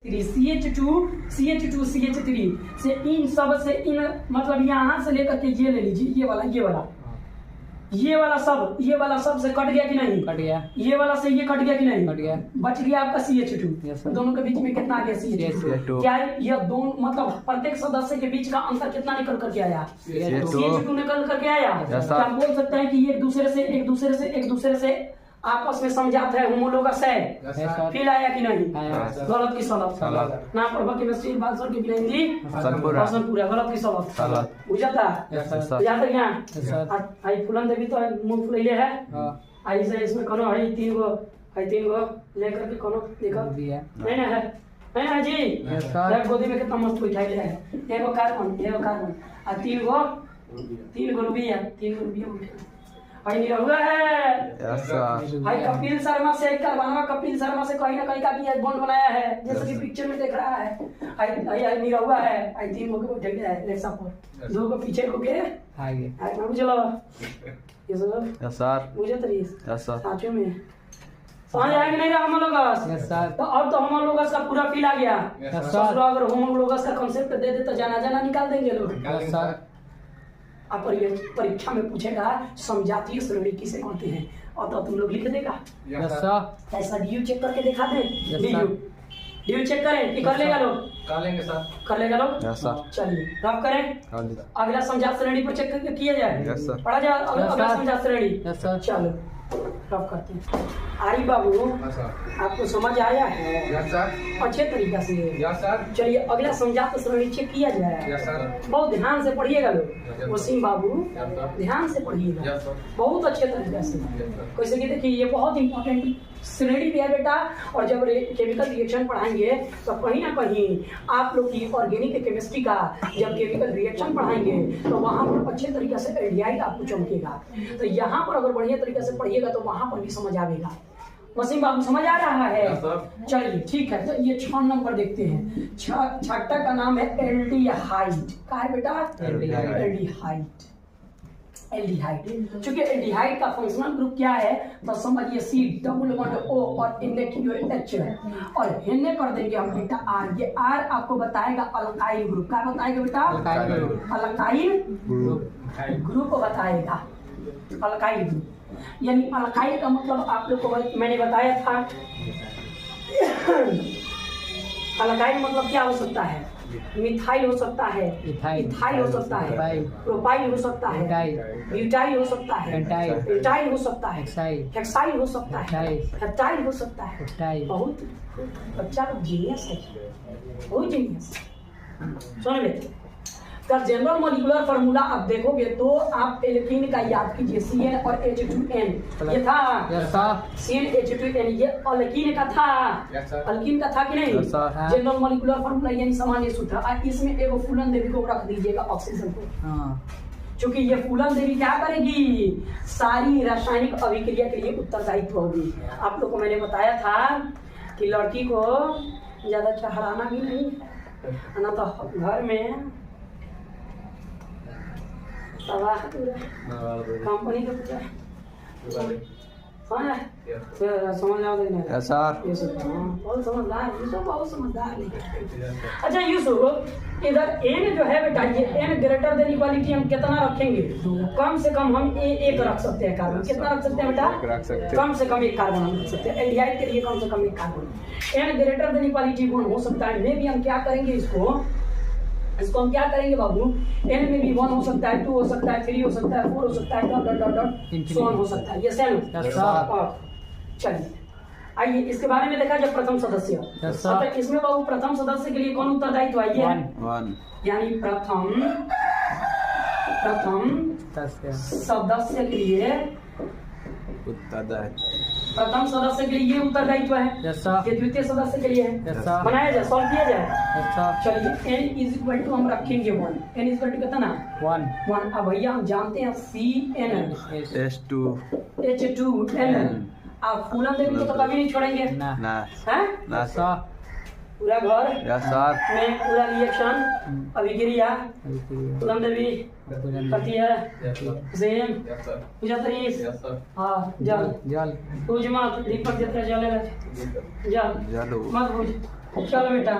CH2 CH3 से इन सब से इन मतलब यहाँ से लेकर के ये ले लीजिए, ये वाला सब से कट गया कि नहीं? कट गया। ये वाला से ये कट गया कि नहीं? कट गया। बच गया आपका CH2। दोनों के बीच में कितना आ गया? CH2। क्या है ये दोनों मतलब प्रत्येक सदस्य के बीच का अंतर कितना निकल करके आया? CH2 निकल करके आया। क्या हम बोल सकते हैं कि ये एक दूसरे से आपस में समझात है, होमोलोगस है? फील आया कि नहीं? गलत की सलत ना पढ़वा केमिस्ट्री बालसर की हिंदी क्वेश्चन पूरा गलत की सलत बुझाता याद है क्या? आई फूलन देवी तो मुंह फुलैले है, आई से इसमें कोनो है तीन गो लेकर के कोनो देखो नहीं ना है जी। एक गोदी में कितना मस्त बैठाई है, एगो कार्बन आ तीन गो रुपया बैठे भाई निरहुआ है। भाई कपिल शर्मा से कपिल शर्मा से कहीं ना कहीं का भी बॉन्ड बनाया है, जैसे कि पिक्चर में देख रहा है। आई निरहुआ है, आई तीन लोगों को ढक है रिक्शा पर, दो को पीछे को के आगे आई ना चलो ये सब यस सर मुझे तरीस यस सर साथियों में समझ आया कि नहीं रहा होमोलोगस? Yes sir. तो अब तो होमोलोगस का पूरा फील आ गया। Yes sir. अगर होमोलोगस का कांसेप्ट दे दे तो जाना निकाल देंगे लोग। Yes sir. आप परीक्षा में पूछेगा समजातीय श्रेणी किसे कहते हैं और तो तुम लोग लिख देगा। Yes sir. ऐसा डीयू चेक करके दिखा दे। डीयू चेक करें कि कर लेगा लोग? कर लेंगे सर। कर लेगा लोग? Yes sir. चलिए रब करें, अगला समजात श्रेणी पर चेक करके किया जाए। Yes sir. पढ़ा जाए अगला समजात श्रेणी। Yes sir. चलो रब करते हैं। आरी बाबू आपको समझ आया है? Yes sir. अच्छे तरीका से? Yes sir. चलिए अगला समझात श्रेणी चेक किया जाए। Yes sir. बहुत ध्यान से पढ़िएगा लोग, वसीम बाबू ध्यान से पढ़िएगा बहुत अच्छे तरीके से। कैसे कि देखिए ये बहुत इंपॉर्टेंट श्रेणी भी है बेटा, और जब केमिकल रिएक्शन पढ़ाएंगे तो कहीं ना कहीं आप लोग की ऑर्गेनिक केमिस्ट्री का जब केमिकल रिएक्शन पढ़ाएंगे तो वहाँ पर अच्छे तरीके से एल्डिहाइड आपको चमकेगा। तो यहाँ पर अगर बढ़िया तरीके से पढ़िएगा तो वहाँ पर भी समझ आएगा। वसीम बाबू समझ आ रहा है? चलिए ठीक है, तो ये 6 नंबर देखते हैं। छठा का नाम है एल्डिहाइड। का है बेटा? एल्डिहाइड। चूंकि एल्डिहाइड का फंक्शनल ग्रुप क्या है तो समझिए C+O और NH है, और हिन्ने कर देंगे हम बेटा R। ये R आपको बताएगा अल्काइल ग्रुप। क्या बताएगा बेटा? अल्काइल ग्रुप बताएगा। अल्काइल ग्रुप यानी अल्काइल का मतलब आप लोग को मैंने बताया था। अल्काइल मतलब क्या हो सकता है? मिथाइल हो सकता है, इथाइल हो सकता है, प्रोपाइल हो सकता है, ब्यूटाइल हो सकता है, एटाइल हो सकता है, हेक्साइल हो सकता है, हेप्टाइल हो सकता है। बहुत बच्चा लोग जीनियस है, बहुत जीनियस। सुन बेटे, तो जनरल मॉलिक्यूलर फार्मूला आप देखोगे तो आप एल्कीन का याद कीजिए, CN और H2N ये था। CN H2N ये एल्कीन का था। एल्कीन का था कि नहीं? जनरल मॉलिक्यूलर फार्मूला यानी सामान्य सूत्र। इसमें एगो फूलन देवी को रख दीजिएगा ऑक्सीजन को, क्योंकि ये फूलन देवी क्या करेगी? सारी रासायनिक अभिक्रिया के लिए उत्तरदायित्व होगी। आप लोग को मैंने बताया था कि लड़की को ज्यादा चढ़ाना भी नहीं है ना, तो घर में कंपनी का पूछा समझ आओ बहुत समझदार बहुत समझदार। अच्छा यूसुफ, इधर एन जो है बेटा, ये एन ग्रेटर देन इक्वालिटी हम कितना रखेंगे? कम से कम हम एक रख सकते हैं कार्बन। कितना रख सकते हैं बेटा? कम से कम एक कार्बन हम रख सकते हैं। एल्डिहाइड के लिए कम से कम एक carbon. N greater than equality 1 हो सकता है। में भी हम क्या करेंगे इसको हम क्या करेंगे बाबू? n में भी 1 हो सकता है, 2 हो सकता है, 3 हो सकता है, 4 हो सकता है, डॉट सो ऑन हो सकता है। ये सेम। चलिए आइए इसके बारे में देखा जाए। प्रथम सदस्य, इसमें बाबू प्रथम सदस्य के लिए कौन उत्तरदायित्व है? यानी प्रथम सदस्य के लिए प्रथम सदस्य के लिए ये उत्तरदायित्व है। ये द्वितीय सदस्य के लिए है। बनाया जाए, सॉल्व किया जाए। चलिए n इज इक्वल टू हम रखेंगे 1। n इज इक्वल टू कितना? 1। अब भैया हम जानते हैं CN H2N। आप फूलन देवी को तो कभी नहीं छोड़ेंगे ना। पूरा घर में पूरा रिएक्शन अभिक्रिया फूलन देवी करती है। सेम पूजातरीस हाँ जल पूज मत दीपक जितना जलेगा जल मत पूज चलो बेटा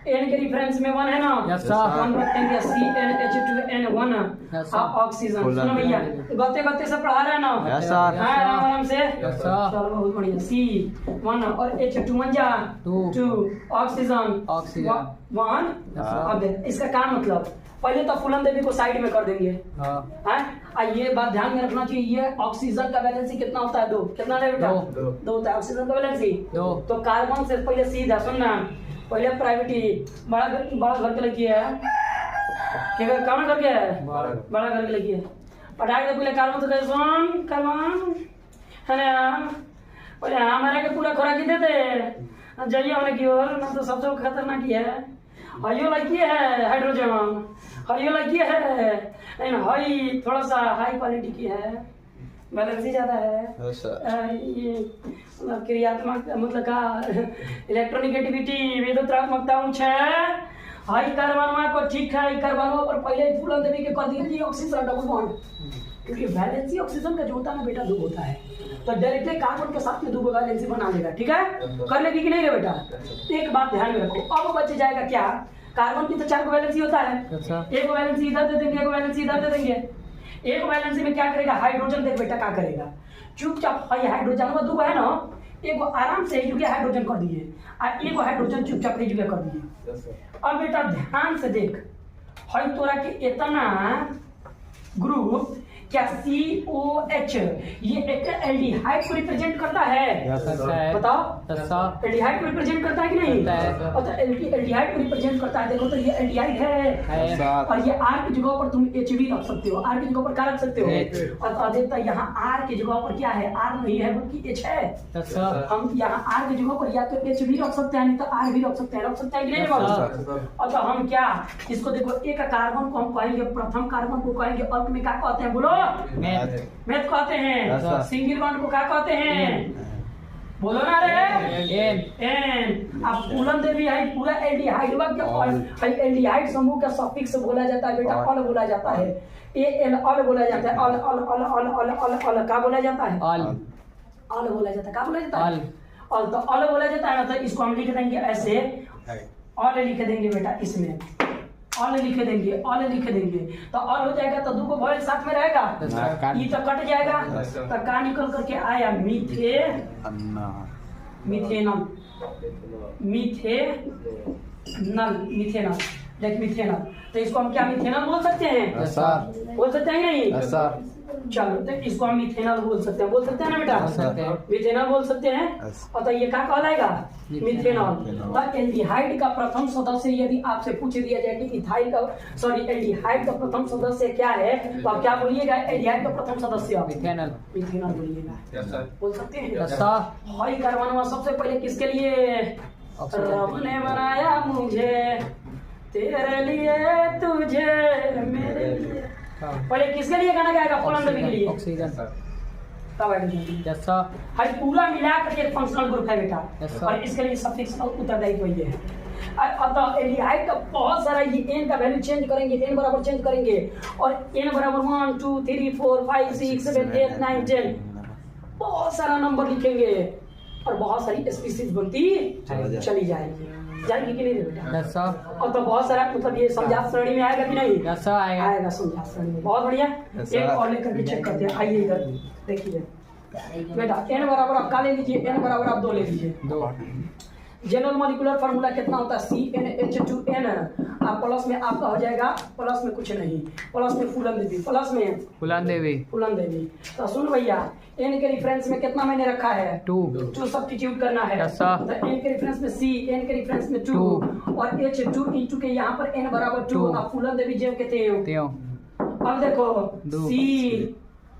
एन के रेफरेंस में 1 है ना? Yes sir. हम रखेंगे CnH2n1 यस सर। ऑक्सीजन। सुनो भैया गते गते से पढ़ा रहे हैं ना? Yes sir. हाँ आराम से। Yes sir. चलो बहुत बढ़िया। C1 और H2 2 ऑक्सीजन ऑक्सीजन 1। अब इसका क्या मतलब, पहले तो फूलन देवी को साइड में कर देंगे हाँ हैं। ये बात ध्यान में रखना चाहिए, ये ऑक्सीजन का वैलेंसी कितना होता है? 2। कितना है बेटा? 2 होता है ऑक्सीजन का वैलेंसी। 2 तो कार्बन से पहले सीधा सुनना, पहले प्राइवेटी बड़ा घर के लगी है, क्या कौन करके है? बड़ा घर के लगी है। पढ़ाई तो पहले कार्बन से सुन कार्बन है ना, पहले हमारे के पूरा खुराक ही देते जाइए होने की ओर ना, तो सबसे खतरनाक ही है। हरियो लगी है हाइड्रोजन, हरियो लगी है हाई, थोड़ा सा हाई क्वालिटी की है, बैलेंस ज्यादा है। ये क्रियात्मक मतलब का इलेक्ट्रोनिगेटिविटी विद्युतात्मकता उच्च है। हाई कार्बन को ठीक है, कार्बन पर पहले फूलन देवी के कर दिए ऑक्सीजन डबल बॉन्ड, क्योंकि वैलेंसी ऑक्सीजन का जो होता है ना बेटा 2 होता है, तो डायरेक्टली कार्बन के साथ में 2 वैलेंसी बना लेगा। ठीक है, कर लेगी कि नहीं रे बेटा? एक बात ध्यान में रखो, अब बच जाएगा क्या? कार्बन की तो 4 वैलेंसी होता है, एक वैलेंसी इधर दे देंगे, एक वैलेंसी इधर दे देंगे। एक वैलेंसी में क्या करेगा हाइड्रोजन? देख बेटा क्या करेगा, चुपचाप हाइड्रोजन 2 है ना, एक आराम से एक हाइड्रोजन कर दिए और एक हाइड्रोजन चुपचाप एक कर दिए। अब बेटा ध्यान से देख, हाई तोरा के इतना ग्रुप क्या COH ये एक एल्डिहाइड को रिप्रेजेंट करता है। बताओ एल्डिहाइड को रिप्रेजेंट करता है कि नहीं? तो एल्डिहाइड को रिप्रेजेंट करता है। देखो तो ये एल्डिहाइड है और ये R की जगह पर तुम H भी रख सकते हो, R की जगह पर क्या रख सकते हो? और देखता यहाँ R की जगह पर क्या है? R नहीं है बल्कि H है। हम यहाँ R की जगह पर या तो H भी रख सकते हैं, नहीं तो R भी रख सकते हैं कि नहीं बाबू? और तो हम क्या इसको देखो, एक कार्बन को हम कहेंगे प्रथम कार्बन को कहेंगे अल्क में क्या कहते हैं? बोलो मेथ कहते हैं। सिंगल बॉन्ड को क्या कहते हैं? बोलो ना रे एन। अब फूलन देवी है पूरा एल्डिहाइड एल्डिहाइड समूह का सफिक्स बोला जाता है बेटा, अल बोला जाता है, AL अल बोला जाता है, अल अल अल अल अल अल अल क्या बोला जाता है? अल बोला जाता है। क्या बोला जाता है? अल। तो अल बोला जाता है ना, तो इसको हम लिख देंगे ऐसे, अल लिख देंगे बेटा, इसमें ऑल लिख देंगे, ऑल लिख देंगे तो ऑल हो जाएगा, तो 2 को वॉइल साथ में रहेगा, ये तो कट जाएगा, तो का निकल करके आया मिथेनल। देख मिथेनल, तो इसको हम क्या मिथेनल बोल सकते हैं? बोल सकते हैं नहीं? चलो तो इसको हम मिथेनल बोल सकते हैं ना बेटा? मिथेनल बोल सकते हैं। और तो ये क्या कहलाएगा? मिथेनॉल। तो एल्डिहाइड का प्रथम सदस्य यदि आपसे पूछ दिया जाए कि इथाइल का एल्डिहाइड का प्रथम सदस्य क्या है, तो आप क्या बोलिएगा? एल्डिहाइड का प्रथम सदस्य मिथेनल बोलिएगा। बोल सकते हैं। हाई कार्बन सबसे पहले किसके लिए? रब ने बनाया मुझे, तेरे लिए, तुझे, मेरे लिए। पहले किसके लिए गाना गाएगा? फूलन देवी के लिए। ऑक्सीजन हर पूरा मिला कर एक फंक्शनल ग्रुप है बेटा, और इसके लिए सफिक्स उत्तरदायित्व ये है। अतः एल्डिहाइड का बहुत सारा ये n का वैल्यू चेंज करेंगे, n बराबर चेंज करेंगे, और n बराबर 1 2 3 4 5 6 7 8 9 10 बहुत सारा नंबर लिखेंगे और बहुत सारी स्पीसीज बनती चली जाएगी कि नहीं बेटा? और तो बहुत सारा मतलब ये समझात श्रेणी में आएगा कि नहीं? आएगा समझात श्रेणी में। बहुत बढ़िया। एक और लेकर के चेक करते हैं। आइए इधर देखिए बेटा, n बराबर आप क्या ले लीजिए? n बराबर आप 2 ले लीजिए। जनरल मॉलिक्यूलर फार्मूला कितना होता है? CnH2n। आप प्लस में आपका हो जाएगा, प्लस में कुछ नहीं, प्लस में फूलन देवी, प्लस में फूलन देवी। तो सुन भैया, n के रेफरेंस में कितना मैंने रखा है? 2 सब्स्टिट्यूट करना है। तो n के रेफरेंस में C, n के रेफरेंस में 2 और H2 इंटू के यहाँ पर n बराबर 2। आप फूलन देवी जेव के थे। अब देखो C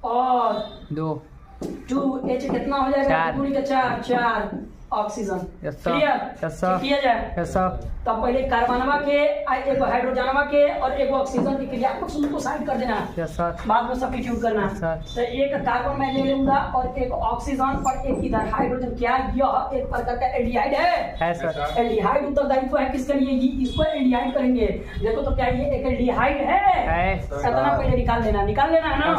और 2H कितना हो जाएगा? 2 का 4 ऑक्सीजन। क्लियर किया जाए? तब पहले कार्बनवा के, एक हाइड्रोजनवा के और एक ऑक्सीजन की क्रियात्मक समूह को साइड कर देना, बाद में सब्स्टिट्यूट करना। तो एक कार्बन मैं ले लूंगा और एक ऑक्सीजन और एक इधर हाइड्रोजन। क्या यह एक प्रकार का एल्डिहाइड है? एल्डिहाइड उत्तरदायित्व है किसके लिए? इसको एल्डिहाइड करेंगे। देखो तो क्या ये एक एल्डिहाइड है? इतना पहले निकाल लेना है ना।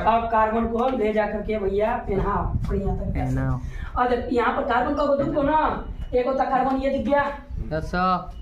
अब कार्बन को ले जाकर के भैया पहना, और यहाँ पर कार्बन का ग्रुप हो ना, एक होता कार्बन ये दिख गया, 10